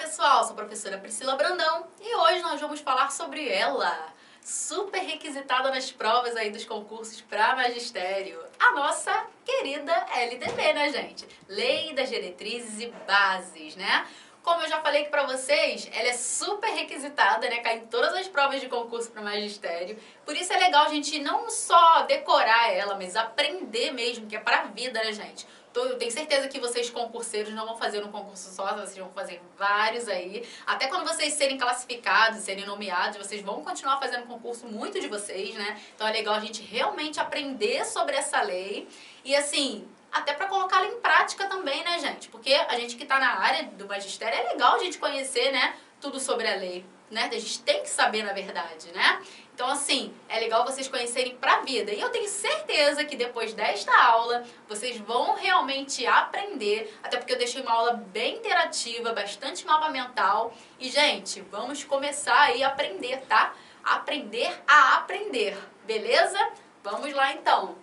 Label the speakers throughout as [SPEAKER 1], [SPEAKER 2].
[SPEAKER 1] pessoal, sou a professora Priscila Brandão e hoje nós vamos falar sobre ela, super requisitada nas provas aí dos concursos para magistério, a nossa querida LDB, né, gente? Lei das Diretrizes e Bases, né? Como eu já falei aqui pra vocês, ela é super requisitada, né? Cai em todas as provas de concurso para magistério. Por isso é legal a gente não só decorar ela, mas aprender mesmo, que é pra vida, né, gente? Eu tenho certeza que vocês concurseiros não vão fazer um concurso só, vocês vão fazer vários aí. Até quando vocês serem classificados, serem nomeados, vocês vão continuar fazendo concurso muito de vocês, né? Então é legal a gente realmente aprender sobre essa lei. E assim, até para colocá-la em prática também, né, gente? Porque a gente que tá na área do magistério, é legal a gente conhecer, né, tudo sobre a lei, né? A gente tem que saber, na verdade, né? Então, assim, é legal vocês conhecerem pra vida. E eu tenho certeza que depois desta aula, vocês vão realmente aprender, até porque eu deixei uma aula bem interativa, bastante mapa mental. E, gente, vamos começar aí a aprender, tá? Aprender a aprender, beleza? Vamos lá, então.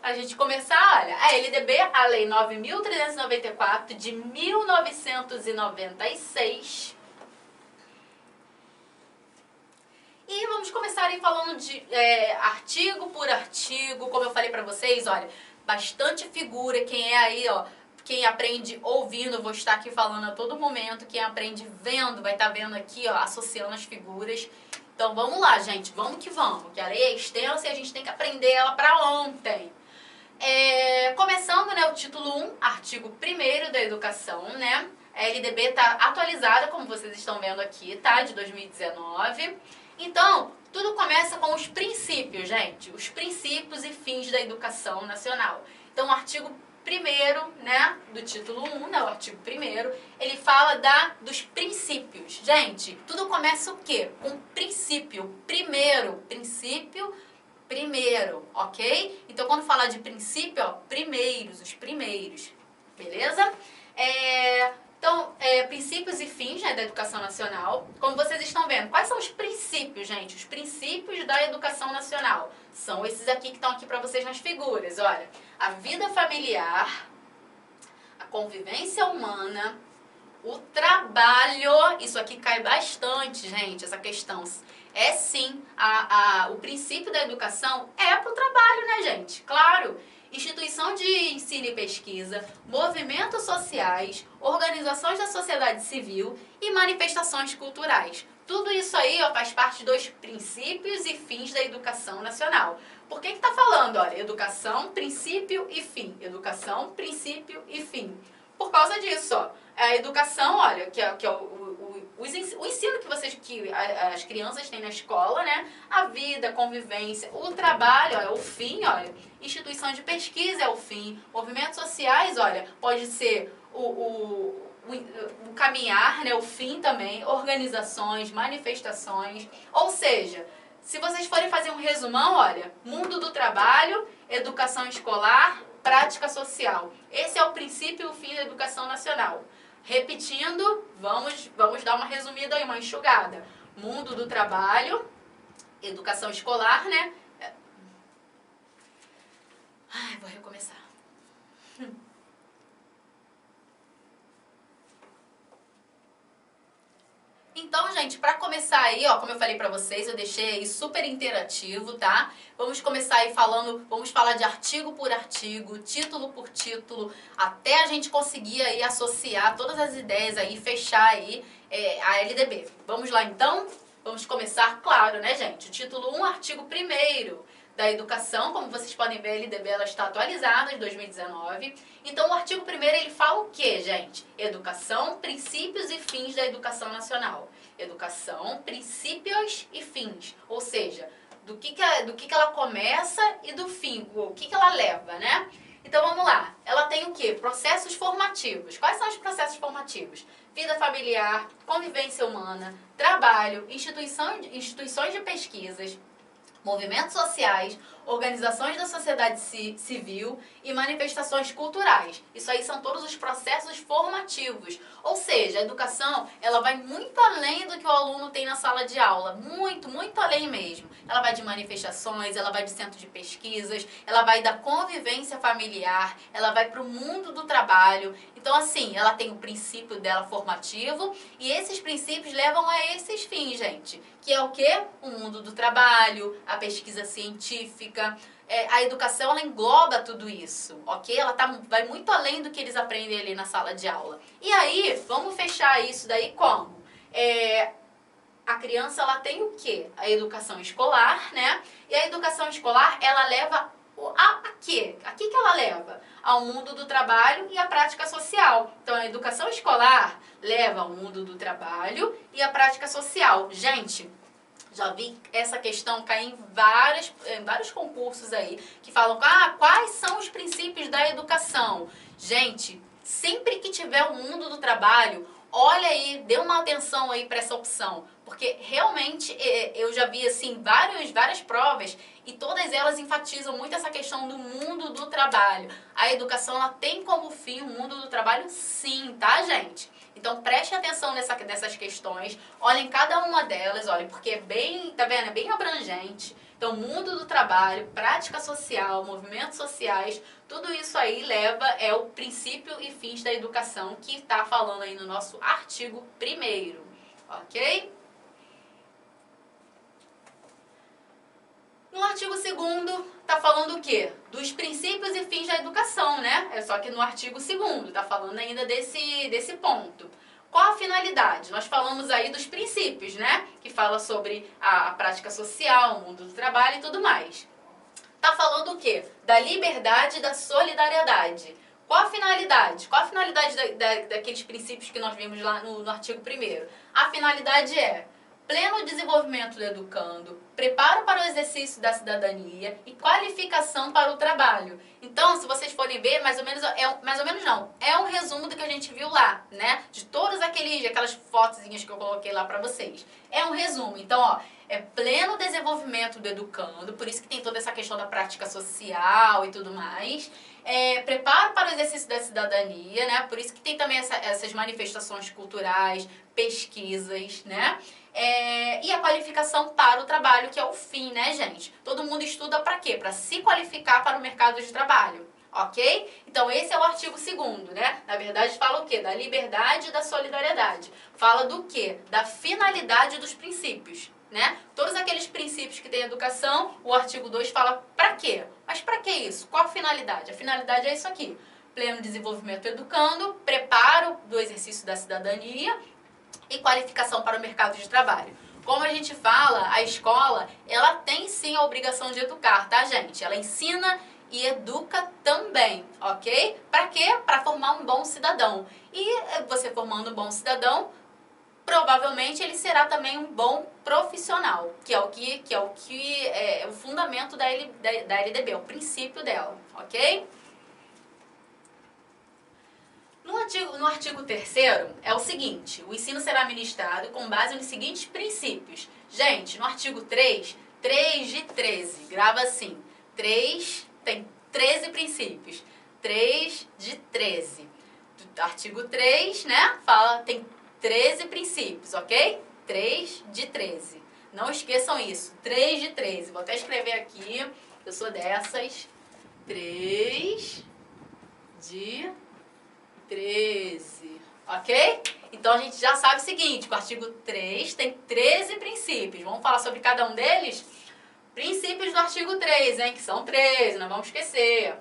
[SPEAKER 1] A gente começar, olha, a LDB, a Lei 9.394 de 1996. E vamos começar aí falando de artigo por artigo, como eu falei pra vocês, olha, bastante figura, quem é aí, ó, quem aprende ouvindo, vou estar aqui falando a todo momento, quem aprende vendo, vai estar vendo aqui, ó, associando as figuras. Então vamos lá, gente, vamos, que a lei é extensa e a gente tem que aprender ela pra ontem. Começando, né, o título 1, artigo 1º da educação, né, a LDB tá atualizada, como vocês estão vendo aqui, tá, de 2019. Então, tudo começa com os princípios, gente, os princípios e fins da educação nacional. Então, o artigo 1º, né, do título 1, né, o artigo 1º, ele fala dos princípios. Gente, tudo começa o quê? Com princípio, primeiro, ok? Então, quando falar de princípio, ó, os primeiros, beleza? Então, princípios e fins, né, da educação nacional. Como vocês estão vendo, quais são os princípios, gente? Os princípios da educação nacional. São esses aqui que estão aqui para vocês nas figuras. Olha, a vida familiar, a convivência humana, o trabalho. Isso aqui cai bastante, gente, essa questão. É sim, o princípio da educação é para o trabalho, né, gente? Claro. Instituição de ensino e pesquisa, movimentos sociais, organizações da sociedade civil e manifestações culturais. Tudo isso aí, ó, faz parte dos princípios e fins da educação nacional. Por que está falando? Olha, educação, princípio e fim. Educação, princípio e fim. Por causa disso, ó, a educação, olha, que é o ensino que as crianças têm na escola, né? A vida, a convivência, o trabalho, olha, o fim, olha, instituição de pesquisa é o fim, movimentos sociais, olha, pode ser o caminhar, né? O fim também, organizações, manifestações, ou seja, se vocês forem fazer um resumão, olha, mundo do trabalho, educação escolar, prática social. Esse é o princípio e o fim da educação nacional. Repetindo, vamos dar uma resumida aí, uma enxugada. Mundo do trabalho, educação escolar, né? Ai, vou recomeçar. Então, gente, pra começar aí, ó, como eu falei pra vocês, eu deixei aí super interativo, tá? Vamos começar aí vamos falar de artigo por artigo, título por título, até a gente conseguir aí associar todas as ideias aí, fechar aí a LDB. Vamos lá, então? Vamos começar, claro, né, gente? O título 1, artigo 1º da educação, como vocês podem ver, a LDB ela está atualizada de 2019. Então, o artigo 1º, ele fala o quê, gente? Educação, princípios e fins da educação nacional. Educação, princípios e fins. Ou seja, do que ela começa e do fim, o que ela leva, né? Então, vamos lá. Ela tem o quê? Processos formativos. Quais são os processos formativos? Vida familiar, convivência humana, trabalho, instituições de pesquisas, movimentos sociais, organizações da sociedade civil e manifestações culturais. Isso aí são todos os processos formativos. Ou seja, a educação, ela vai muito além do que o aluno tem na sala de aula. Muito, muito além mesmo. Ela vai de manifestações, ela vai de centro de pesquisas, ela vai da convivência familiar, ela vai para o mundo do trabalho. Então, assim, ela tem o princípio dela formativo e esses princípios levam a esses fins, gente. Que é o quê? O mundo do trabalho, a pesquisa científica. A educação, ela engloba tudo isso, ok? Ela vai muito além do que eles aprendem ali na sala de aula. E aí, vamos fechar isso daí como? A criança, ela tem o quê? A educação escolar, né? E a educação escolar, ela leva a quê? A que ela leva? Ao mundo do trabalho e à prática social. Então, a educação escolar leva ao mundo do trabalho e à prática social. Gente, já vi essa questão cair em vários concursos aí, que falam, quais são os princípios da educação? Gente, sempre que tiver o mundo do trabalho, olha aí, dê uma atenção aí para essa opção, porque realmente eu já vi assim várias provas e todas elas enfatizam muito essa questão do mundo do trabalho. A educação, ela tem como fim o mundo do trabalho, sim, tá, gente? Então preste atenção nessas questões, olhem cada uma delas, olhem, porque é bem, tá vendo? É bem abrangente. Então, mundo do trabalho, prática social, movimentos sociais, tudo isso aí é o princípio e fins da educação que está falando aí no nosso artigo 1º, ok? No artigo 2º, está falando o quê? Dos princípios e fins da educação, né? Só que no artigo 2º, está falando ainda desse ponto. Qual a finalidade? Nós falamos aí dos princípios, né? Que fala sobre a prática social, o mundo do trabalho e tudo mais. Está falando o quê? Da liberdade e da solidariedade. Qual a finalidade? Qual a finalidade daqueles princípios que nós vimos lá no artigo 1º? A finalidade é pleno desenvolvimento do educando, preparo para o exercício da cidadania e qualificação para o trabalho. Então, se vocês forem ver, mais ou menos não, é um resumo do que a gente viu lá, né? De todas aquelas fotozinhas que eu coloquei lá para vocês. É um resumo. Então, ó, é pleno desenvolvimento do educando, por isso que tem toda essa questão da prática social e tudo mais. Preparo para o exercício da cidadania, né? Por isso que tem também essas manifestações culturais, pesquisas, né? E a qualificação para o trabalho, que é o fim, né, gente? Todo mundo estuda para quê? Para se qualificar para o mercado de trabalho, ok? Então, esse é o artigo 2º, né? Na verdade, fala o quê? Da liberdade e da solidariedade. Fala do quê? Da finalidade dos princípios, né? Todos aqueles princípios que tem educação, o artigo 2 fala para quê? Mas para que isso? Qual a finalidade? A finalidade é isso aqui. Pleno desenvolvimento educando, preparo do exercício da cidadania e qualificação para o mercado de trabalho. Como a gente fala, a escola, ela tem sim a obrigação de educar, tá, gente? Ela ensina e educa também, ok? Para quê? Para formar um bom cidadão. E você formando um bom cidadão, provavelmente ele será também um bom profissional, que é o fundamento da LDB, o princípio dela, ok? No artigo 3º é o seguinte: o ensino será ministrado com base nos seguintes princípios. Gente, no artigo 3 de 13, grava assim, 3 tem 13 princípios, 3 de 13. Artigo 3, né, tem 13 princípios, ok? 3 de 13. Não esqueçam isso, 3 de 13. Vou até escrever aqui, eu sou dessas. 3 de 13, ok? Então a gente já sabe o seguinte, que o artigo 3 tem 13 princípios. Vamos falar sobre cada um deles? Princípios do artigo 3, hein? Que são 13, não vamos esquecer.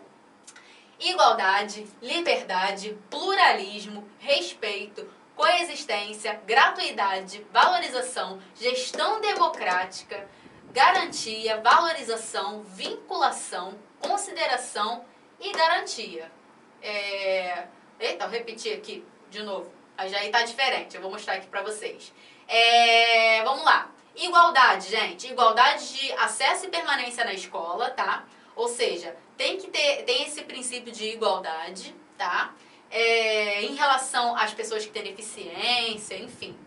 [SPEAKER 1] Igualdade, liberdade, pluralismo, respeito, coexistência, gratuidade, valorização, gestão democrática, garantia, valorização, vinculação, consideração e garantia. Eita, eu repeti aqui de novo. Já aí tá diferente, eu vou mostrar aqui pra vocês. Vamos lá. Igualdade, gente. Igualdade de acesso e permanência na escola, tá? Ou seja, tem esse princípio de igualdade, tá? Em relação às pessoas que têm deficiência, enfim.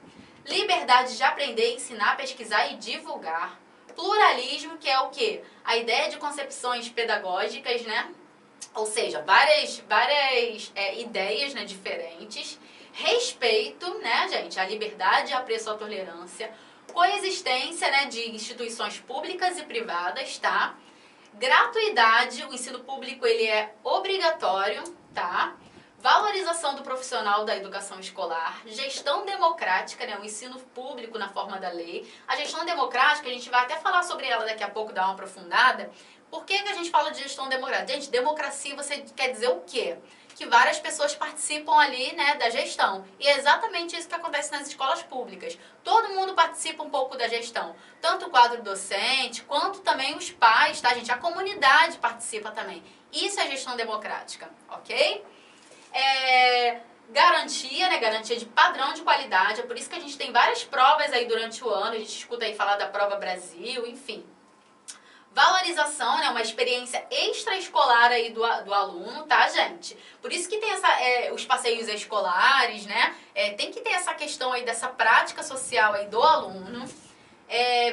[SPEAKER 1] Liberdade de aprender, ensinar, pesquisar e divulgar. pluralismo, que é o quê? A ideia de concepções pedagógicas, né? Ou seja, várias ideias, né, diferentes. Respeito, né, gente? A liberdade, apreço à tolerância. Coexistência, né, de instituições públicas e privadas, tá? Gratuidade, o ensino público ele é obrigatório, tá? Valorização do profissional da educação escolar, gestão democrática, né, o ensino público na forma da lei. A gestão democrática, a gente vai até falar sobre ela daqui a pouco, dar uma aprofundada. Por que a gente fala de gestão democrática? Gente, democracia você quer dizer o quê? Que várias pessoas participam ali, né, da gestão. E é exatamente isso que acontece nas escolas públicas. Todo mundo participa um pouco da gestão. Tanto o quadro docente, quanto também os pais, tá, gente? A comunidade participa também. Isso é gestão democrática, ok? Garantia, né? Garantia de padrão de qualidade. É por isso que a gente tem várias provas aí durante o ano. A gente escuta aí falar da Prova Brasil, enfim. Valorização, né? Uma experiência extraescolar aí do aluno, tá, gente? Por isso que tem os passeios escolares, né? Tem que ter essa questão aí dessa prática social aí do aluno.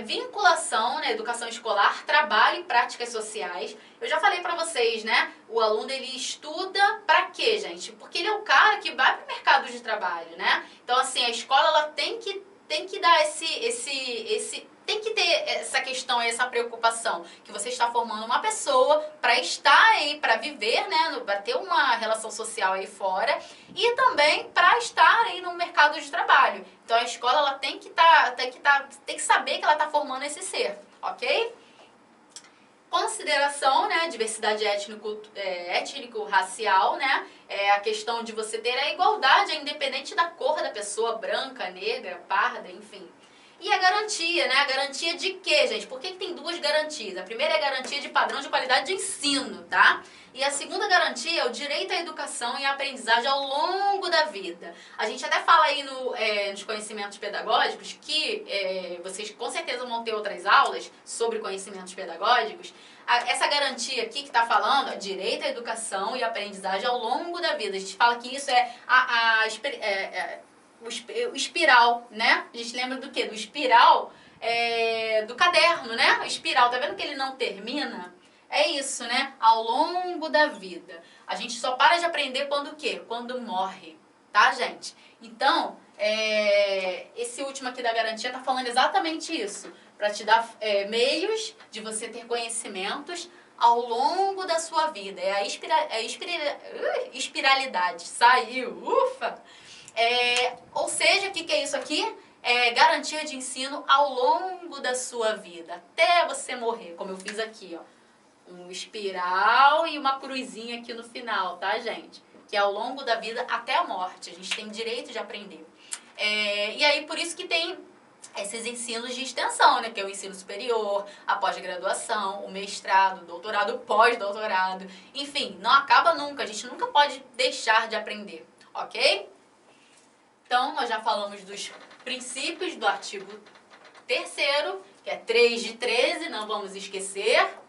[SPEAKER 1] Vinculação, né? Educação escolar, trabalho e práticas sociais. Eu já falei pra vocês, né? O aluno, ele estuda pra quê, gente? Porque ele é o cara que vai pro mercado de trabalho, né? Então, assim, a escola, ela tem que dar tem que ter essa questão, essa preocupação, que você está formando uma pessoa para estar aí, para viver, né, para ter uma relação social aí fora e também para estar aí no mercado de trabalho. Então a escola ela tem que saber que ela está formando esse ser, ok? Consideração, né, diversidade étnico-racial, né, a questão de você ter a igualdade, independente da cor da pessoa, branca, negra, parda, enfim. E a garantia, né? A garantia de quê, gente? Por que tem duas garantias? A primeira é a garantia de padrão de qualidade de ensino, tá? E a segunda garantia é o direito à educação e à aprendizagem ao longo da vida. A gente até fala aí nos conhecimentos pedagógicos que vocês com certeza vão ter outras aulas sobre conhecimentos pedagógicos. Essa garantia aqui que está falando, direito à educação e aprendizagem ao longo da vida. A gente fala que isso é o espiral, né? A gente lembra do quê? Do espiral do caderno, né? O espiral, tá vendo que ele não termina? É isso, né? Ao longo da vida. A gente só para de aprender quando o quê? Quando morre, tá, gente? Então, esse último aqui da garantia tá falando exatamente isso. Para te dar meios de você ter conhecimentos ao longo da sua vida. É a espiralidade. Saiu, ufa! Ou seja, o que é isso aqui? Garantia de ensino ao longo da sua vida, até você morrer, como eu fiz aqui, ó. Um espiral e uma cruzinha aqui no final, tá, gente? Que é ao longo da vida até a morte. A gente tem direito de aprender. E aí, por isso que tem esses ensinos de extensão, né? Que é o ensino superior, a pós-graduação, o mestrado, o doutorado, o pós-doutorado. Enfim, não acaba nunca. A gente nunca pode deixar de aprender, ok? Então, nós já falamos dos princípios do artigo 3º, que é 3 de 13, não vamos esquecer.